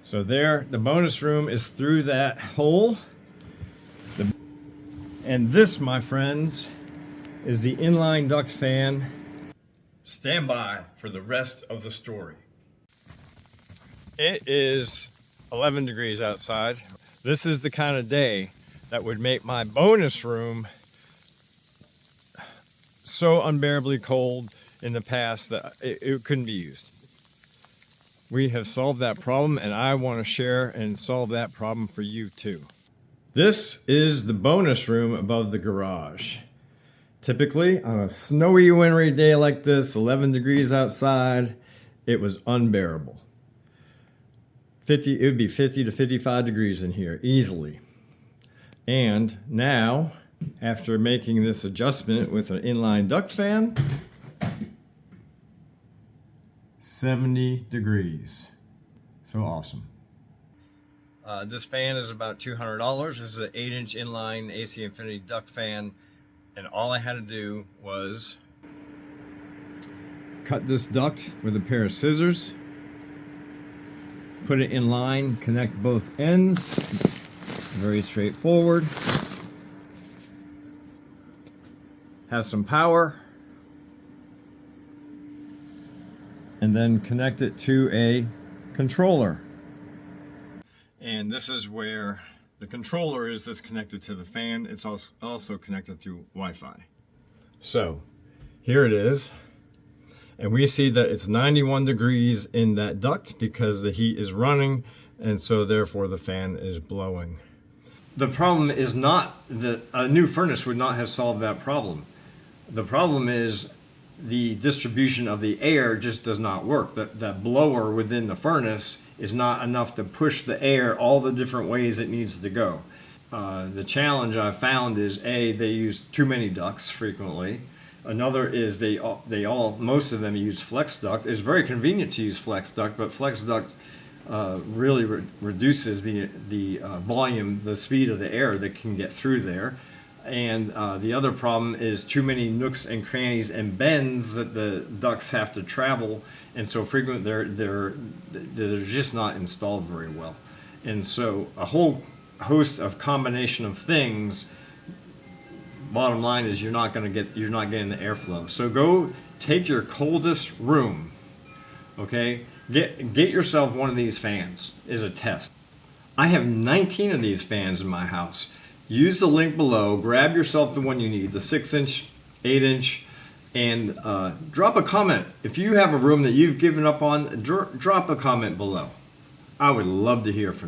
So there, the bonus room is through that hole. And this, my friends, is the inline duct fan. Stand by for the rest of the story. It is 11 degrees outside. This is the kind of day that would make my bonus room so unbearably cold in the past that it couldn't be used. We have solved that problem, and I want to share and solve that problem for you too. This is the bonus room above the garage. Typically, on a snowy, wintry day like this, 11 degrees outside, it was unbearable. It would be 50 to 55 degrees in here, easily. And now, after making this adjustment with an inline duct fan, 70 degrees. So awesome. This fan is about $200. This is an 8-inch inline AC Infinity duct fan. And all I had to do was cut this duct with a pair of scissors, put it in line, connect both ends. Very straightforward. Has some power. And then connect it to a controller. And this is where the controller is that's connected to the fan. It's also connected through Wi-Fi. So here it is. And we see that it's 91 degrees in that duct because the heat is running, and so therefore the fan is blowing. The problem is not that a new furnace would not have solved that problem. The problem is the distribution of the air just does not work. That blower within the furnace is not enough to push the air all the different ways it needs to go. The challenge I've found is they use too many ducts frequently. Another is most of them use flex duct. It's very convenient to use flex duct, but flex duct really reduces the volume, the speed of the air that can get through there. And the other problem is too many nooks and crannies and bends that the ducts have to travel, and so frequent they're just not installed very well. And so a whole host of combination of things. Bottom line is you're not getting the airflow. So go take your coldest room, okay? Get yourself one of these fans as a test. I have 19 of these fans in my house. Use the link below, grab yourself the one you need, the 6-inch, 8-inch, and drop a comment. If you have a room that you've given up on, drop a comment below. I would love to hear from you.